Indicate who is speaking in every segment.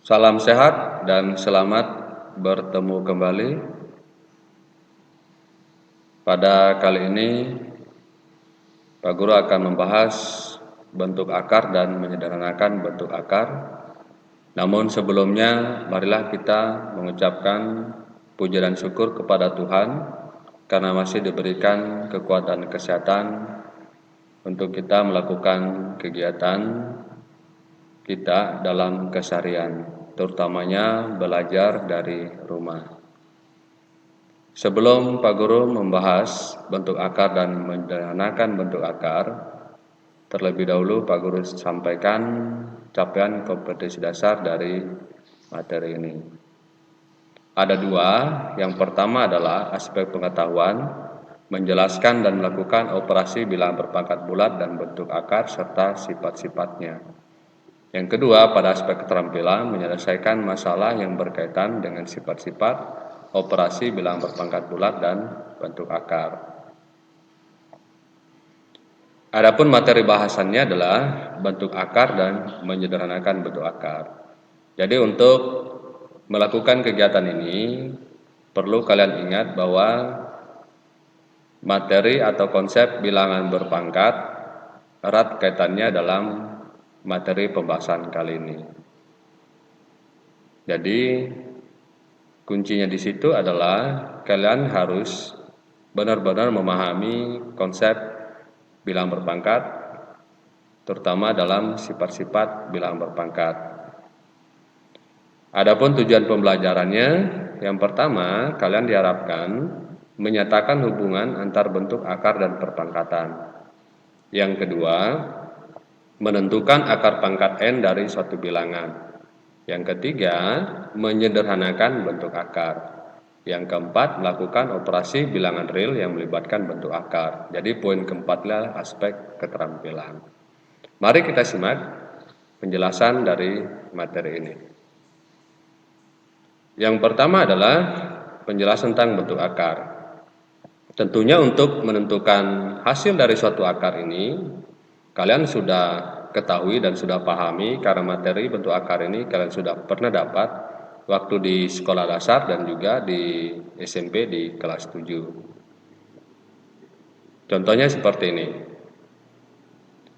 Speaker 1: Salam sehat dan selamat bertemu kembali. Pada kali ini, Pak Guru akan membahas bentuk akar dan menyederhanakan bentuk akar. Namun sebelumnya, marilah kita mengucapkan puji dan syukur kepada Tuhan karena masih diberikan kekuatan kesehatan untuk kita melakukan kegiatan kita dalam keseharian, terutamanya belajar dari rumah. Sebelum Pak Guru membahas bentuk akar dan menyederhanakan bentuk akar, terlebih dahulu Pak Guru sampaikan capaian kompetensi dasar dari materi ini. Ada dua, yang pertama adalah aspek pengetahuan, menjelaskan dan melakukan operasi bilangan berpangkat bulat dan bentuk akar serta sifat-sifatnya. Yang kedua, pada aspek keterampilan, menyelesaikan masalah yang berkaitan dengan sifat-sifat operasi bilangan berpangkat bulat dan bentuk akar. Adapun materi bahasannya adalah bentuk akar dan menyederhanakan bentuk akar. Jadi untuk melakukan kegiatan ini, perlu kalian ingat bahwa materi atau konsep bilangan berpangkat erat kaitannya dalam materi pembahasan kali ini. Jadi kuncinya di situ adalah kalian harus benar-benar memahami konsep bilangan berpangkat, terutama dalam sifat-sifat bilangan berpangkat. Adapun tujuan pembelajarannya, yang pertama, kalian diharapkan menyatakan hubungan antar bentuk akar dan perpangkatan. Yang kedua, menentukan akar pangkat N dari suatu bilangan. Yang ketiga, menyederhanakan bentuk akar. Yang keempat, melakukan operasi bilangan real yang melibatkan bentuk akar. Jadi poin keempatnya aspek keterampilan. Mari kita simak penjelasan dari materi ini. Yang pertama adalah penjelasan tentang bentuk akar. Tentunya untuk menentukan hasil dari suatu akar ini, kalian sudah ketahui dan sudah pahami karena materi bentuk akar ini kalian sudah pernah dapat waktu di sekolah dasar dan juga di SMP di kelas 7. Contohnya seperti ini.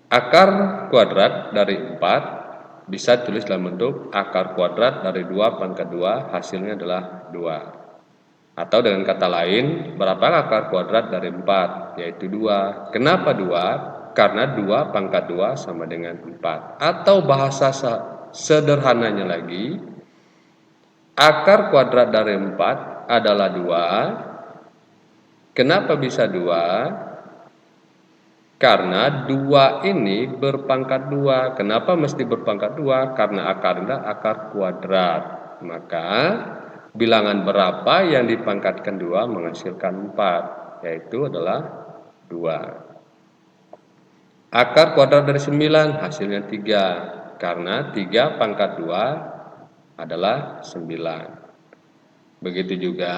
Speaker 1: Akar kuadrat dari 4 bisa ditulis dalam bentuk akar kuadrat dari 2 pangkat 2 hasilnya adalah 2. Atau dengan kata lain, berapa akar kuadrat dari 4? Yaitu 2. Kenapa 2? Karena 2 pangkat 2 sama dengan 4. Atau bahasa sederhananya lagi, akar kuadrat dari 4 adalah 2. Kenapa bisa 2? Karena 2 ini berpangkat 2. Kenapa mesti berpangkat 2? Karena akarnya akar kuadrat. Maka bilangan berapa yang dipangkatkan 2 menghasilkan 4, yaitu adalah 2. Akar kuadrat dari 9 hasilnya 3, karena 3 pangkat 2 adalah 9. Begitu juga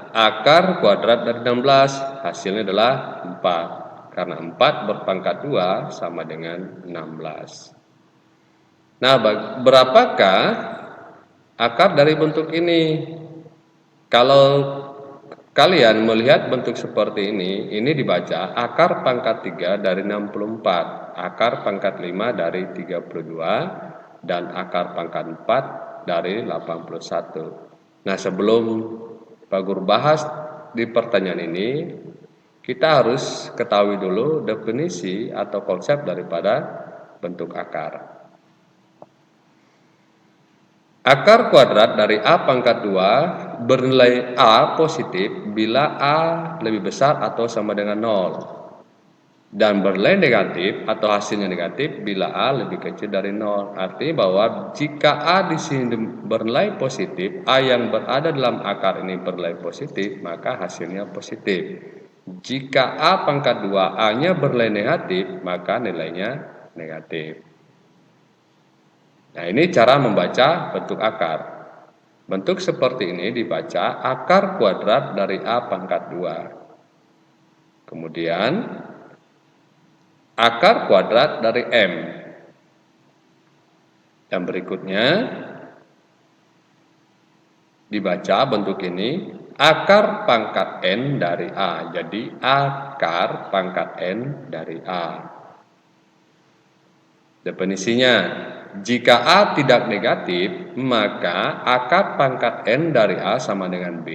Speaker 1: akar kuadrat dari 16 hasilnya adalah 4, karena 4 berpangkat 2 sama dengan 16. Nah, berapakah akar dari bentuk ini? Kalau kalian melihat bentuk seperti ini dibaca akar pangkat 3 dari 64, akar pangkat 5 dari 32, dan akar pangkat 4 dari 81. Nah, sebelum Pak Guru bahas di pertanyaan ini, kita harus ketahui dulu definisi atau konsep daripada bentuk akar. Akar kuadrat dari A pangkat 2 bernilai A positif bila A lebih besar atau sama dengan 0. Dan bernilai negatif atau hasilnya negatif bila A lebih kecil dari 0. Artinya bahwa jika A di sini bernilai positif, A yang berada dalam akar ini bernilai positif, maka hasilnya positif. Jika A pangkat 2 A-nya bernilai negatif, maka nilainya negatif. Nah, ini cara membaca bentuk akar. Bentuk seperti ini dibaca akar kuadrat dari A pangkat 2. Kemudian akar kuadrat dari M. Yang berikutnya dibaca bentuk ini, akar pangkat N dari A. Jadi akar pangkat N dari A. Definisinya, jika A tidak negatif, maka akar pangkat N dari A sama dengan B.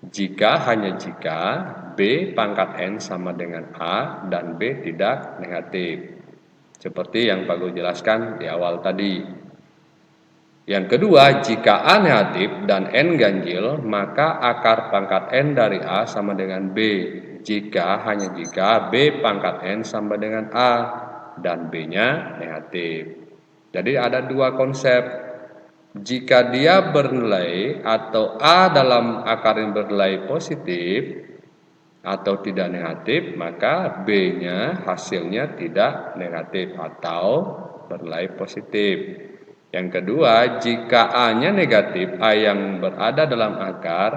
Speaker 1: Jika hanya jika B pangkat N sama dengan A dan B tidak negatif. Seperti yang Pak Guru jelaskan di awal tadi. Yang kedua, jika A negatif dan N ganjil, maka akar pangkat N dari A sama dengan B. Jika hanya jika B pangkat N sama dengan A dan B-nya negatif. Jadi ada dua konsep. Jika dia bernilai atau A dalam akar yang bernilai positif atau tidak negatif, maka B-nya hasilnya tidak negatif atau bernilai positif. Yang kedua, jika A-nya negatif, A yang berada dalam akar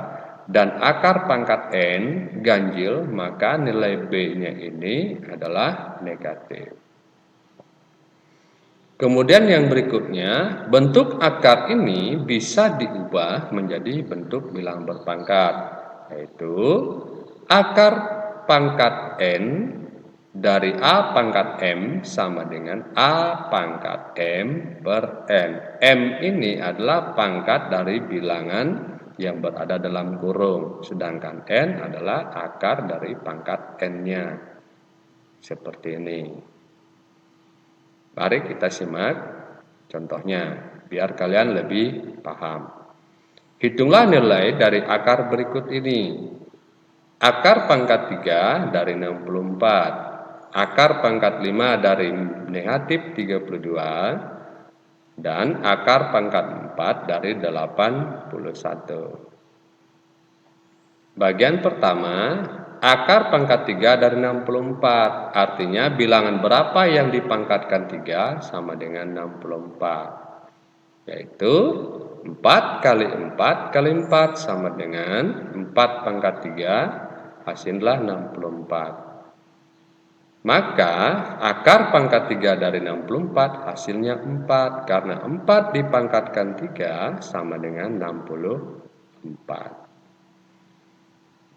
Speaker 1: dan akar pangkat N ganjil, maka nilai B-nya ini adalah negatif. Kemudian yang berikutnya, bentuk akar ini bisa diubah menjadi bentuk bilangan berpangkat, yaitu akar pangkat N dari A pangkat M sama dengan A pangkat M per N. M ini adalah pangkat dari bilangan yang berada dalam kurung, sedangkan N adalah akar dari pangkat N-nya. Seperti ini. Mari kita simak contohnya, biar kalian lebih paham. Hitunglah nilai dari akar berikut ini. Akar pangkat 3 dari 64, akar pangkat 5 dari negatif 32, dan akar pangkat 4 dari 81. Bagian pertama, akar pangkat 3 dari 64, artinya bilangan berapa yang dipangkatkan 3 sama dengan 64, yaitu 4 kali 4 kali 4 sama dengan 4 pangkat 3, hasilnya 64. Maka akar pangkat 3 dari 64 hasilnya 4, karena 4 dipangkatkan 3 sama dengan 64.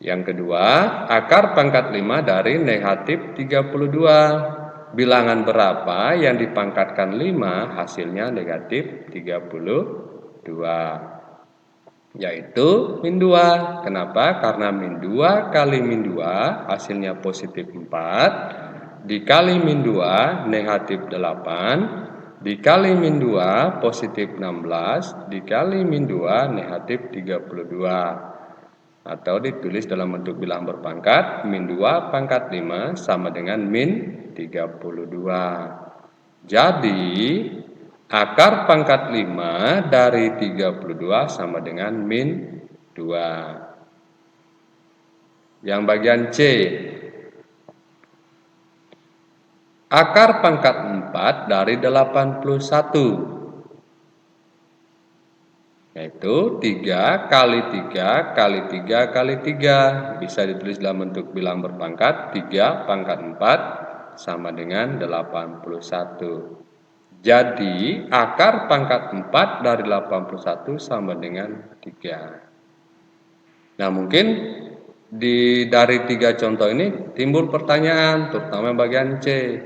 Speaker 1: Yang kedua, akar pangkat 5 dari negatif 32. Bilangan berapa yang dipangkatkan 5 hasilnya negatif 32, yaitu min 2. Kenapa? Karena min 2 kali min 2 hasilnya positif 4, dikali min 2 negatif 8, dikali min 2 positif 16, dikali min 2 negatif 32. Atau ditulis dalam bentuk bilangan berpangkat, min 2 pangkat 5 sama dengan min 32. Jadi, akar pangkat 5 dari 32 sama dengan min 2. Yang bagian C, akar pangkat 4 dari 81, yaitu 3 kali 3 kali 3 kali 3. Bisa ditulis dalam bentuk bilangan berpangkat, 3 pangkat 4 sama dengan 81. Jadi akar pangkat 4 dari 81 sama dengan 3. Nah, mungkin dari 3 contoh ini timbul pertanyaan, terutama bagian C.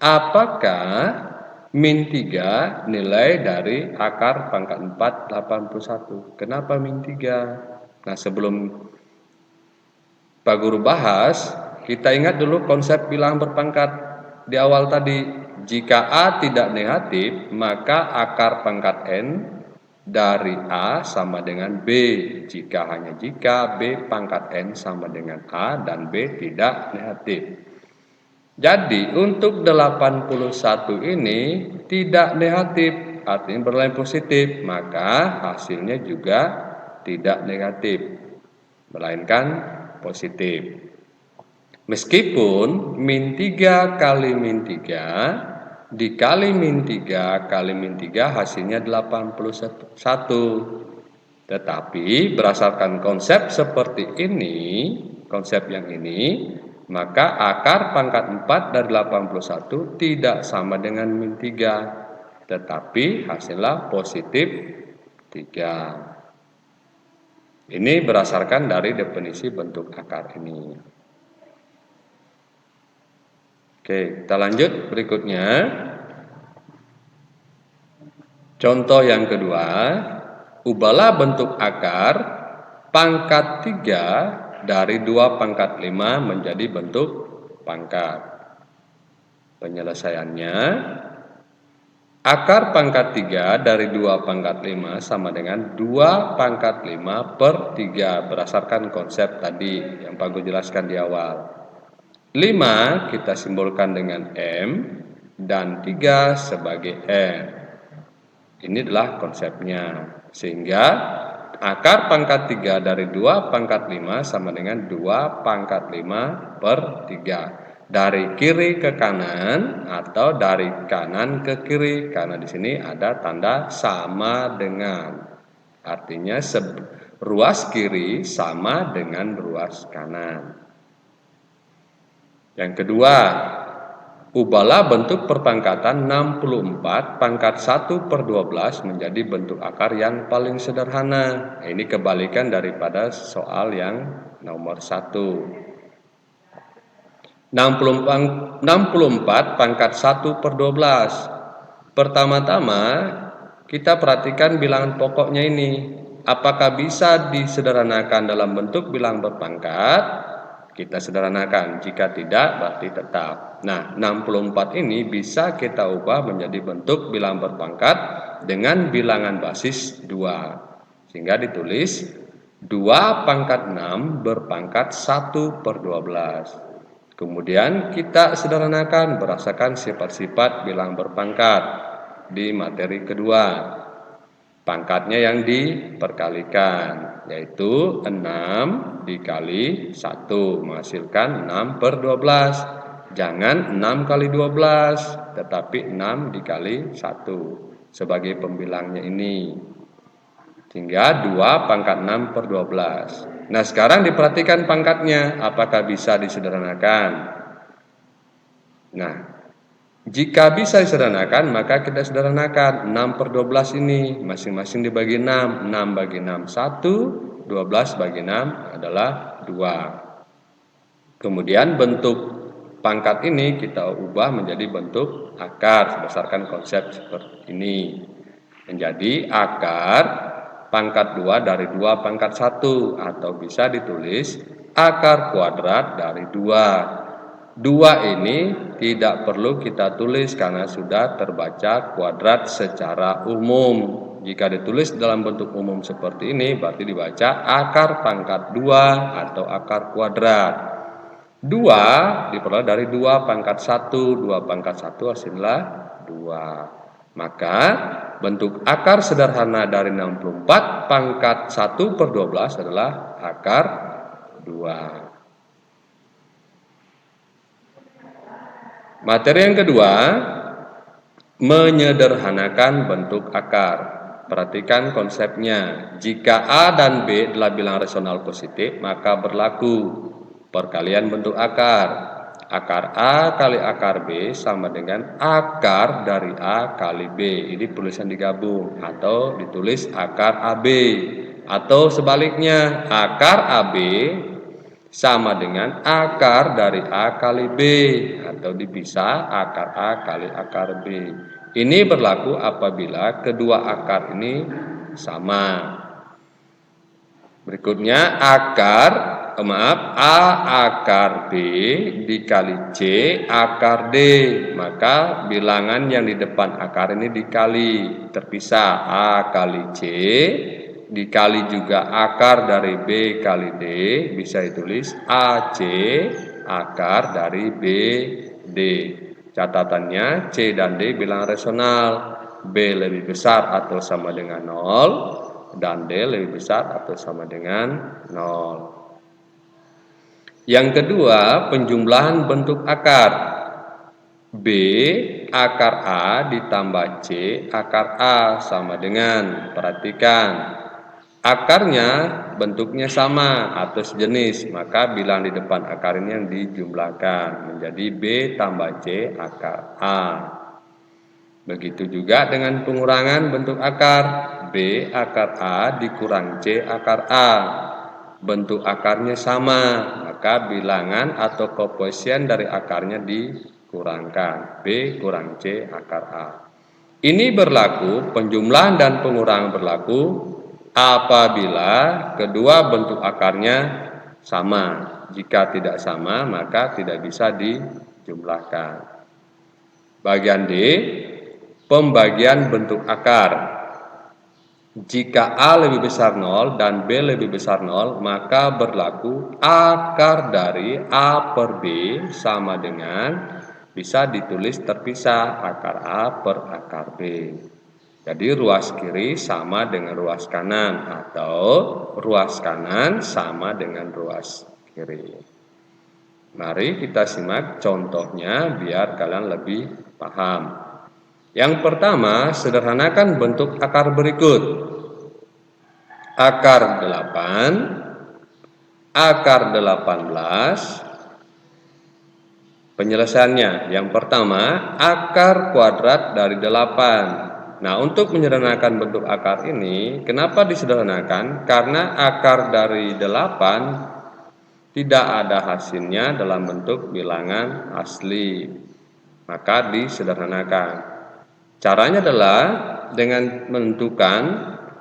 Speaker 1: Apakah min 3 nilai dari akar pangkat 4 81. Kenapa min 3? Nah, sebelum Pak Guru bahas, kita ingat dulu konsep bilangan berpangkat di awal tadi. Jika A tidak negatif, maka akar pangkat N dari A sama dengan B. Jika hanya jika B pangkat N sama dengan A dan B tidak negatif. Jadi untuk 81 ini tidak negatif, artinya bernilai positif, maka hasilnya juga tidak negatif, melainkan positif. Meskipun min 3 kali min 3 dikali min 3 kali min 3 hasilnya 81. Tetapi berdasarkan konsep seperti ini, konsep yang ini, maka akar pangkat 4 dari 81 tidak sama dengan min 3, tetapi hasilnya positif 3. Ini berdasarkan dari definisi bentuk akar ini. Oke, kita lanjut berikutnya. Contoh yang kedua, ubahlah bentuk akar pangkat 3 dari 2 pangkat 5 menjadi bentuk pangkat. Penyelesaiannya, akar pangkat 3 dari 2 pangkat 5 sama dengan 2 pangkat 5 per 3 berdasarkan konsep tadi yang Pak Gu jelaskan di awal. 5 kita simbolkan dengan M dan 3 sebagai N. Ini adalah konsepnya. Sehingga akar pangkat 3 dari 2 pangkat 5 sama dengan 2 pangkat 5 per 3. Dari kiri ke kanan atau dari kanan ke kiri. Karena di sini ada tanda sama dengan. Artinya ruas kiri sama dengan ruas kanan. Yang kedua, ubahlah bentuk perpangkatan 64 pangkat 1 per 12 menjadi bentuk akar yang paling sederhana. Ini kebalikan daripada soal yang nomor 1. 64 pangkat 1 per 12. Pertama-tama kita perhatikan bilangan pokoknya ini. Apakah bisa disederhanakan dalam bentuk bilangan berpangkat? Kita sederhanakan, jika tidak berarti tetap. Nah, 64 ini bisa kita ubah menjadi bentuk bilangan berpangkat dengan bilangan basis 2. Sehingga ditulis 2 pangkat 6 berpangkat 1 per 12. Kemudian kita sederhanakan berdasarkan sifat-sifat bilangan berpangkat di materi kedua. Pangkatnya yang diperkalikan, yaitu 6 dikali 1 menghasilkan 6 per 12. Jangan 6 kali 12, tetapi 6 dikali 1 sebagai pembilangnya ini. Sehingga 2 pangkat 6 per 12. Nah, sekarang diperhatikan pangkatnya, apakah bisa disederhanakan? Nah, jika bisa disederhanakan, maka kita sederhanakan 6 per 12 ini, masing-masing dibagi 6. 6 bagi 6, 1. 12 bagi 6 adalah 2. Kemudian bentuk pangkat ini kita ubah menjadi bentuk akar berdasarkan konsep seperti ini. Menjadi akar pangkat 2 dari 2 pangkat 1. Atau bisa ditulis akar kuadrat dari 2. 2 ini tidak perlu kita tulis karena sudah terbaca kuadrat secara umum. Jika ditulis dalam bentuk umum seperti ini berarti dibaca akar pangkat 2 atau akar kuadrat. 2 diperoleh dari 2 pangkat 1. 2 pangkat 1 hasilnya 2. Maka bentuk akar sederhana dari 64 pangkat 1 per 12 adalah akar 2. Materi yang kedua, menyederhanakan bentuk akar. Perhatikan konsepnya. Jika A dan B adalah bilangan rasional positif, maka berlaku perkalian bentuk akar. Akar A kali akar B sama dengan akar dari A kali B. Ini tulisan digabung atau ditulis akar AB. Atau sebaliknya, akar AB sama dengan akar dari A kali B, atau dipisah akar A kali akar B. Ini berlaku apabila kedua akar ini sama. Berikutnya A akar B dikali C akar D. Maka bilangan yang di depan akar ini dikali, terpisah A kali C dikali juga akar dari B kali D, bisa ditulis AC akar dari B D. Catatannya C dan D bilangan rasional, B lebih besar atau sama dengan 0 dan D lebih besar atau sama dengan 0. Yang kedua, penjumlahan bentuk akar. B akar A ditambah C akar A sama dengan, perhatikan, akarnya bentuknya sama atau sejenis, maka bilangan di depan akar ini yang dijumlahkan menjadi B tambah C akar A. Begitu juga dengan pengurangan bentuk akar. B akar A dikurang C akar A. Bentuk akarnya sama, maka bilangan atau koefisien dari akarnya dikurangkan. B kurang C akar A. Ini berlaku, penjumlahan dan pengurangan berlaku apabila kedua bentuk akarnya sama. Jika tidak sama, maka tidak bisa dijumlahkan. Bagian D, pembagian bentuk akar. Jika A lebih besar 0 dan B lebih besar 0, maka berlaku akar dari A per B sama dengan, bisa ditulis terpisah, akar A per akar B. Jadi ruas kiri sama dengan ruas kanan atau ruas kanan sama dengan ruas kiri. Mari kita simak contohnya biar kalian lebih paham. Yang pertama, sederhanakan bentuk akar berikut. Akar 8, akar 18. Penyelesaiannya, yang pertama, akar kuadrat dari 8. Nah, untuk menyederhanakan bentuk akar ini, kenapa disederhanakan? Karena akar dari 8 tidak ada hasilnya dalam bentuk bilangan asli, maka disederhanakan. Caranya adalah dengan menentukan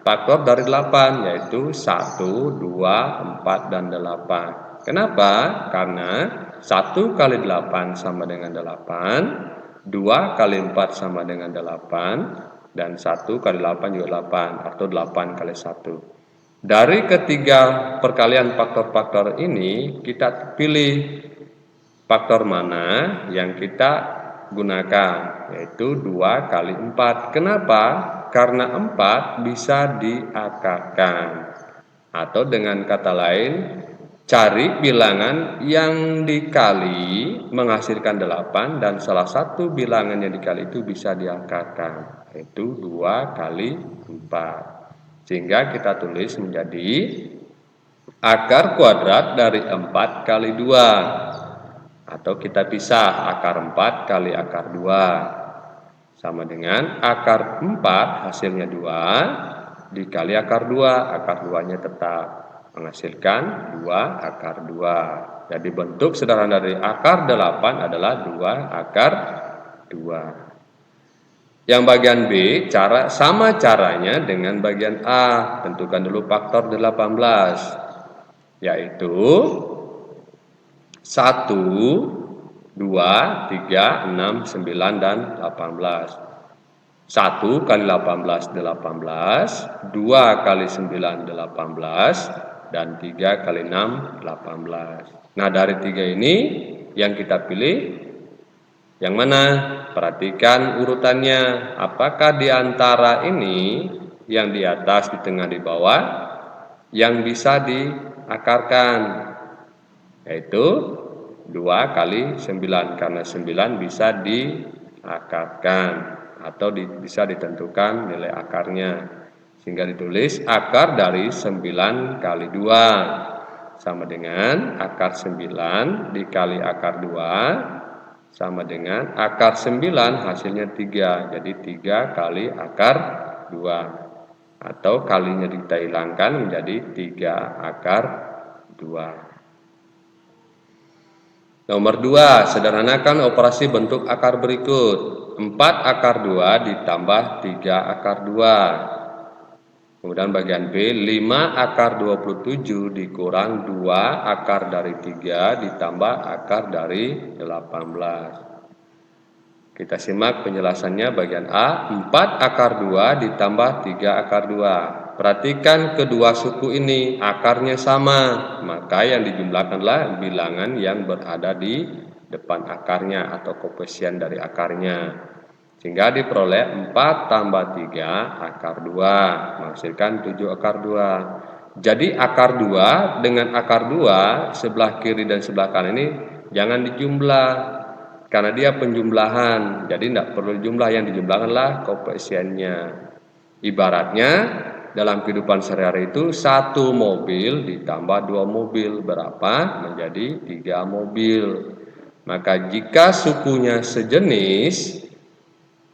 Speaker 1: faktor dari 8, yaitu 1, 2, 4, dan 8. Kenapa? Karena 1 kali 8 sama dengan 8, 2 kali 4 sama dengan 8, dan 1 kali 8 juga 8, atau 8 kali 1. Dari ketiga perkalian faktor-faktor ini, kita pilih faktor mana yang kita gunakan, yaitu 2 kali 4. Kenapa? Karena 4 bisa diakarkan. Atau dengan kata lain, cari bilangan yang dikali menghasilkan 8 dan salah satu bilangan yang dikali itu bisa diakarkan, yaitu 2 kali 4. Sehingga kita tulis menjadi akar kuadrat dari 4 kali 2. Atau kita pisah, akar 4 kali akar 2 sama dengan akar 4 hasilnya 2 dikali akar 2. Akar 2-nya tetap menghasilkan 2 akar 2. Jadi bentuk sederhana dari akar 8 adalah 2 akar 2. Yang bagian B, sama caranya dengan bagian A. Tentukan dulu faktor 18, yaitu 1, 2, 3, 6, 9, dan 18. 1 kali 18, 18. 2 kali 9, 18. Dan 3 kali 6, 18. Nah, dari 3 ini yang kita pilih yang mana? Perhatikan urutannya. Apakah di antara ini, yang di atas, di tengah, di bawah, yang bisa diakarkan? Yaitu 2 kali 9, karena 9 bisa diakarkan atau bisa ditentukan nilai akarnya, sehingga ditulis akar dari 9 kali 2 sama dengan akar 9 dikali akar 2 sama dengan akar 9 hasilnya 3, jadi 3 kali akar 2, atau kalinya kita hilangkan menjadi 3 akar 2. Nomor 2, sederhanakan operasi bentuk akar berikut. 4 akar 2 ditambah 3 akar 2. Kemudian bagian B, 5 akar 27 dikurang 2 akar dari 3 ditambah akar dari 18. Kita simak penjelasannya bagian A, 4 akar 2 ditambah 3 akar 2. Perhatikan kedua suku ini akarnya sama, maka yang dijumlahkanlah bilangan yang berada di depan akarnya atau koefisien dari akarnya. Sehingga diperoleh 4 tambah 3 akar 2 menghasilkan 7 akar 2. Jadi akar 2 dengan akar 2 sebelah kiri dan sebelah kanan ini jangan dijumlah, karena dia penjumlahan. Jadi tidak perlu jumlah, yang dijumlahkanlah koefisiennya. Ibaratnya dalam kehidupan sehari-hari itu 1 mobil ditambah 2 mobil berapa? Menjadi 3 mobil. Maka jika sukunya sejenis,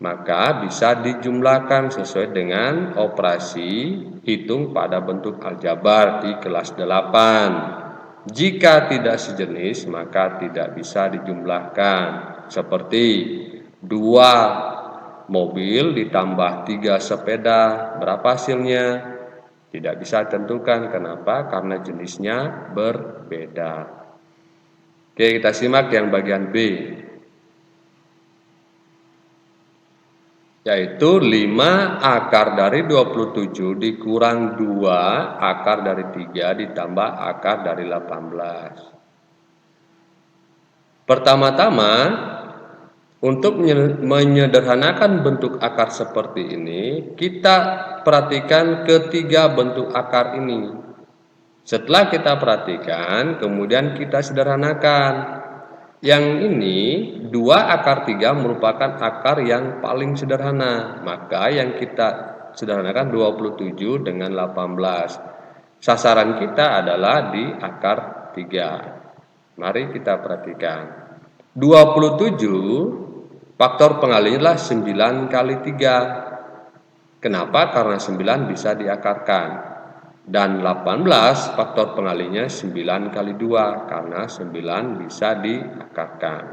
Speaker 1: maka bisa dijumlahkan sesuai dengan operasi hitung pada bentuk aljabar di kelas 8. Jika tidak sejenis, maka tidak bisa dijumlahkan. Seperti 2 mobil ditambah 3 sepeda, berapa hasilnya? Tidak bisa tentukan. Kenapa? Karena jenisnya berbeda. Oke, kita simak yang bagian B. Yaitu 5 akar dari 27 dikurang 2 akar dari 3 ditambah akar dari 18. Pertama-tama, untuk menyederhanakan bentuk akar seperti ini, kita perhatikan ketiga bentuk akar ini. Setelah kita perhatikan, kemudian kita sederhanakan. Yang ini 2 akar 3 merupakan akar yang paling sederhana. Maka yang kita sederhanakan 27 dengan 18. Sasaran kita adalah di akar 3. Mari kita perhatikan. 27 faktor pengalinya adalah 9 kali 3. Kenapa? Karena 9 bisa diakarkan. Dan 18 faktor pengalinya 9 kali 2 karena 9 bisa diakarkan.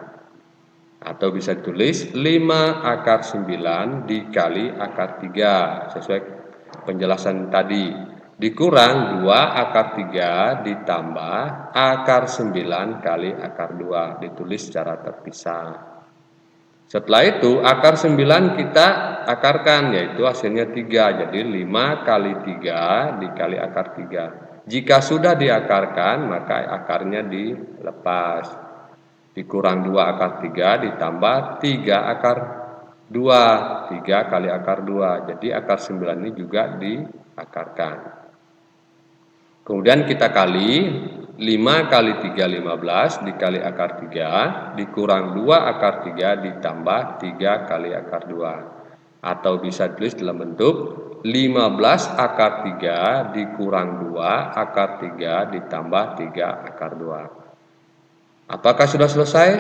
Speaker 1: Atau bisa ditulis 5 akar 9 dikali akar 3 sesuai penjelasan tadi. Dikurang 2 akar 3 ditambah akar 9 kali akar 2 ditulis secara terpisah. Setelah itu akar 9 kita akarkan, yaitu hasilnya 3. Jadi 5 kali 3 dikali akar 3. Jika sudah diakarkan, maka akarnya dilepas. Dikurang 2 akar 3 ditambah 3 akar 2. 3 kali akar 2. Jadi akar 9 ini juga diakarkan. Kemudian kita kali 5 kali 3 15 dikali akar 3 dikurang 2 akar 3 ditambah 3 kali akar 2. Atau bisa ditulis dalam bentuk 15 akar 3 dikurang 2 akar 3 ditambah 3 akar 2. Apakah sudah selesai?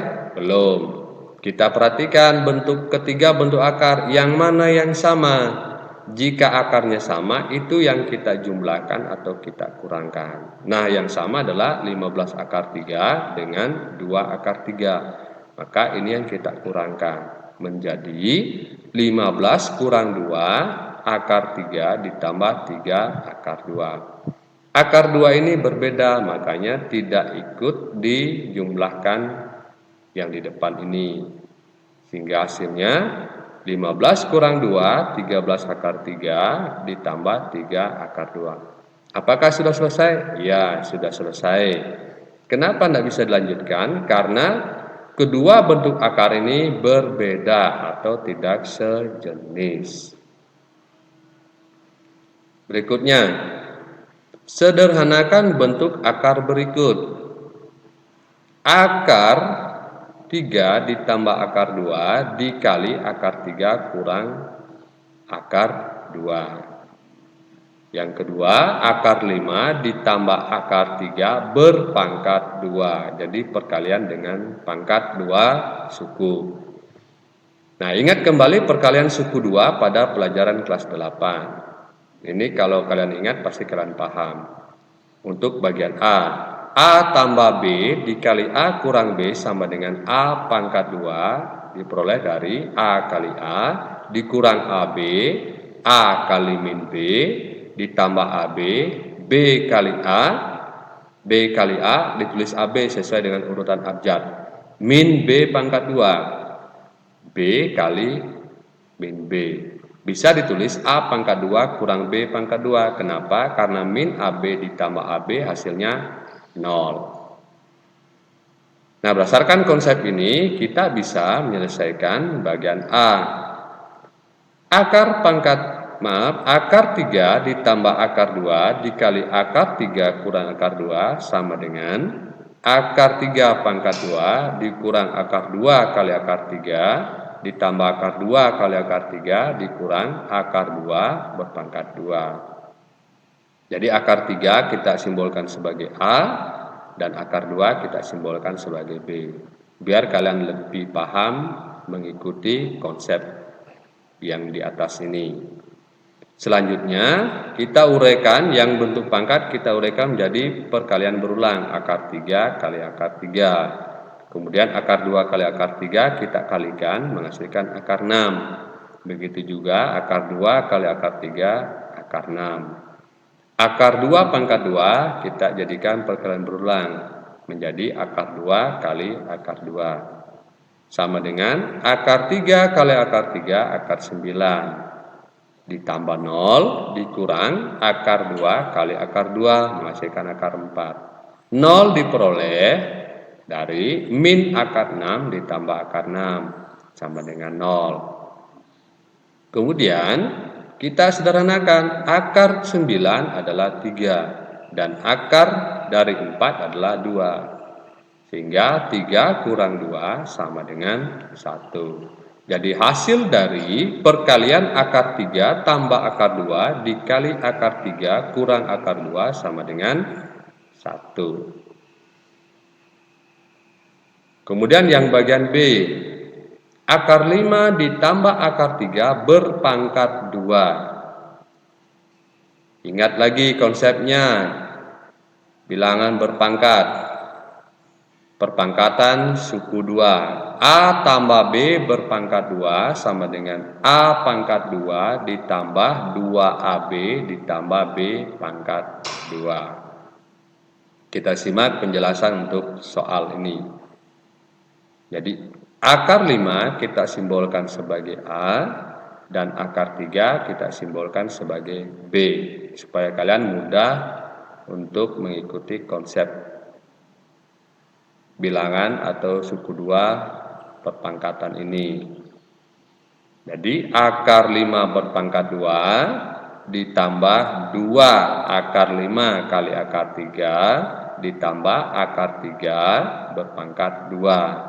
Speaker 1: Belum. Kita perhatikan bentuk ketiga bentuk akar. Yang mana yang sama? Jika akarnya sama, itu yang kita jumlahkan atau kita kurangkan. Nah, yang sama adalah 15 akar 3 dengan 2 akar 3. Maka ini yang kita kurangkan. Menjadi 15 kurang 2 akar 3 ditambah 3 akar 2. Akar 2 ini berbeda, makanya tidak ikut dijumlahkan yang di depan ini. Sehingga hasilnya 15 kurang 2, 13 akar 3 ditambah 3 akar 2. Apakah sudah selesai? Ya, sudah selesai. Kenapa tidak bisa dilanjutkan? Karena kedua bentuk akar ini berbeda atau tidak sejenis. Berikutnya, sederhanakan bentuk akar berikut. Akar 3 ditambah akar 2 dikali akar 3 kurang akar 2. Yang kedua, akar 5 ditambah akar 3 berpangkat 2. Jadi perkalian dengan pangkat 2 suku. Nah, ingat kembali perkalian suku 2 pada pelajaran kelas 8. Ini kalau kalian ingat pasti kalian paham. Untuk bagian A. A tambah B dikali A kurang B sama dengan A pangkat 2 diperoleh dari A kali A dikurang AB, A kali min B ditambah AB, B kali A, B kali A ditulis AB sesuai dengan urutan abjad. Min B pangkat 2, B kali min B. Bisa ditulis A pangkat 2 kurang B pangkat 2. Kenapa? Karena min AB ditambah AB hasilnya 0. Nah, berdasarkan konsep ini kita bisa menyelesaikan bagian A. Akar 3 ditambah akar 2 dikali akar 3 kurang akar 2 sama dengan akar 3 pangkat 2 dikurang akar 2 kali akar 3 ditambah akar 2 kali akar 3 dikurang akar 2 berpangkat 2. Jadi akar 3 kita simbolkan sebagai A dan akar 2 kita simbolkan sebagai B. Biar kalian lebih paham mengikuti konsep yang di atas ini. Selanjutnya kita uraikan yang bentuk pangkat, kita uraikan menjadi perkalian berulang, akar 3 kali akar 3. Kemudian akar 2 kali akar 3 kita kalikan menghasilkan akar 6. Begitu juga akar 2 kali akar 3 akar 6. Akar 2 pangkat 2 kita jadikan perkalian berulang menjadi akar 2 kali akar 2. Sama dengan akar 3 kali akar 3 akar 9. Ditambah 0 dikurang akar 2 kali akar 2 menghasilkan akar 4. 0 diperoleh dari min akar 6 ditambah akar 6 sama dengan 0. Kemudian kita sederhanakan, akar 9 adalah 3 dan akar dari 4 adalah 2. Sehingga 3 kurang 2 sama dengan 1. Jadi hasil dari perkalian akar 3 tambah akar 2 dikali akar 3 kurang akar 2 sama dengan 1. Kemudian yang bagian B, akar 5 ditambah akar 3 berpangkat 2. Ingat lagi konsepnya, bilangan berpangkat. Perpangkatan suku 2. A tambah B berpangkat 2 sama dengan A pangkat 2 ditambah 2AB ditambah B pangkat 2. Kita simak penjelasan untuk soal ini. Jadi akar 5 kita simbolkan sebagai A dan akar 3 kita simbolkan sebagai B. Supaya kalian mudah untuk mengikuti konsep bilangan atau suku 2 perpangkatan ini. Jadi akar 5 berpangkat 2 ditambah 2 akar 5 kali akar 3 ditambah akar 3 berpangkat 2.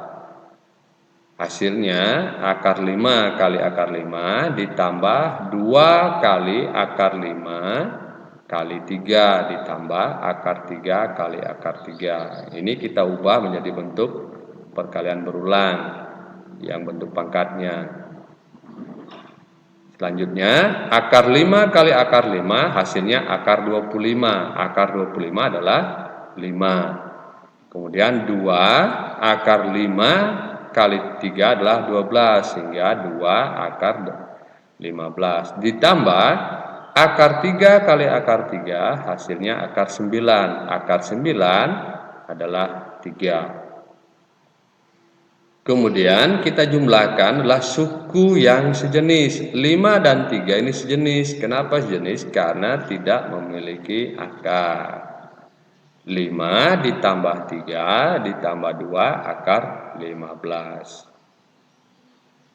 Speaker 1: Hasilnya akar 5 kali akar 5 ditambah 2 kali akar 5 kali 3 ditambah akar 3 kali akar 3. Ini kita ubah menjadi bentuk perkalian berulang yang bentuk pangkatnya. Selanjutnya akar 5 kali akar 5 hasilnya akar 25. Akar 25 adalah 5. Kemudian 2 akar 5 kali 3 adalah 12 sehingga 2 akar 15 ditambah akar 3 kali akar 3 hasilnya akar 9. Akar 9 adalah 3. Kemudian kita jumlahkan adalah suku yang sejenis. 5 dan 3 ini sejenis. Kenapa sejenis? Karena tidak memiliki akar. 5 ditambah 3 ditambah 2 akar 15.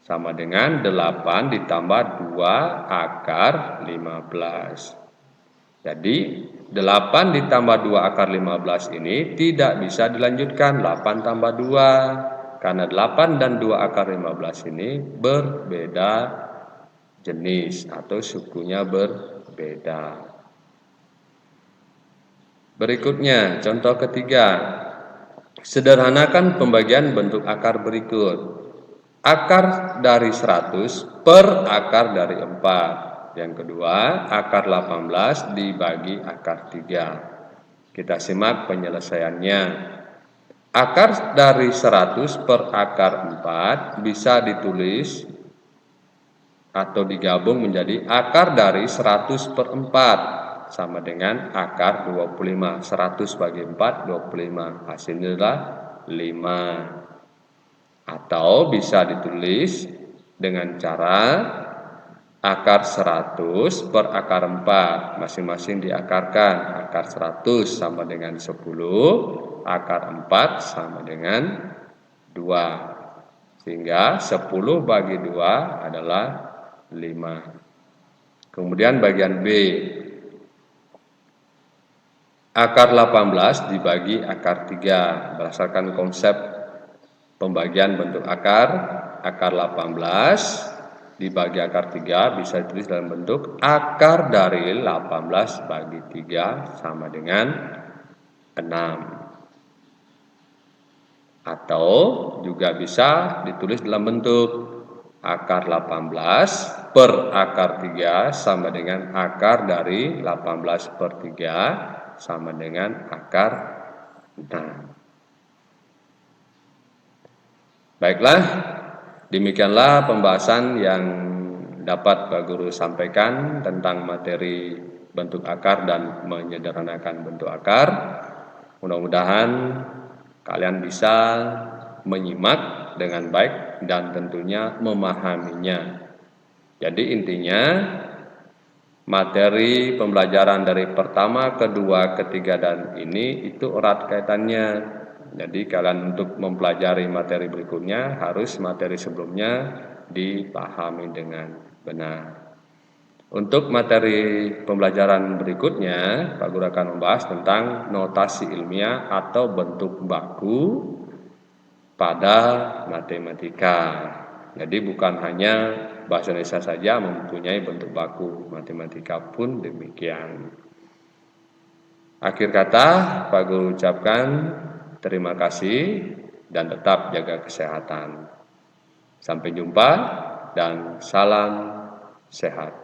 Speaker 1: Sama dengan 8 ditambah 2 akar 15. Jadi 8 ditambah 2 akar 15 ini tidak bisa dilanjutkan 8 tambah 2. Karena 8 dan 2 akar 15 ini berbeda jenis atau sukunya berbeda. Berikutnya contoh ketiga. Sederhanakan pembagian bentuk akar berikut. Akar dari 100 per akar dari 4. Yang kedua, akar 18 dibagi akar 3. Kita simak penyelesaiannya. Akar dari 100 per akar 4 bisa ditulis atau digabung menjadi akar dari 100 per 4 sama dengan akar 25. 100 bagi 4, 25. Hasilnya adalah 5. Atau bisa ditulis dengan cara akar 100 per akar 4. Masing-masing diakarkan. Akar 100 sama dengan 10. Akar 4 sama dengan 2. Sehingga 10 bagi 2 adalah 5. Kemudian bagian B. Akar 18 dibagi akar 3. Berdasarkan konsep pembagian bentuk akar 18 dibagi akar 3 bisa ditulis dalam bentuk akar dari 18 bagi 3 sama dengan 6. Atau juga bisa ditulis dalam bentuk akar 18 per akar 3 sama dengan akar dari 18 per 3 sama dengan akar 6. Baiklah, demikianlah pembahasan yang dapat Pak Guru sampaikan tentang materi bentuk akar dan menyederhanakan bentuk akar. Mudah-mudahan kalian bisa menyimak dengan baik dan tentunya memahaminya. Jadi intinya materi pembelajaran dari pertama, kedua, ketiga, dan ini itu erat kaitannya. Jadi kalian untuk mempelajari materi berikutnya harus materi sebelumnya dipahami dengan benar. Untuk materi pembelajaran berikutnya, Pak Guru akan membahas tentang notasi ilmiah atau bentuk baku pada matematika. Jadi bukan hanya bahasa Indonesia saja mempunyai bentuk baku, matematika pun demikian. Akhir kata, Pak Guru ucapkan terima kasih dan tetap jaga kesehatan. Sampai jumpa dan salam sehat.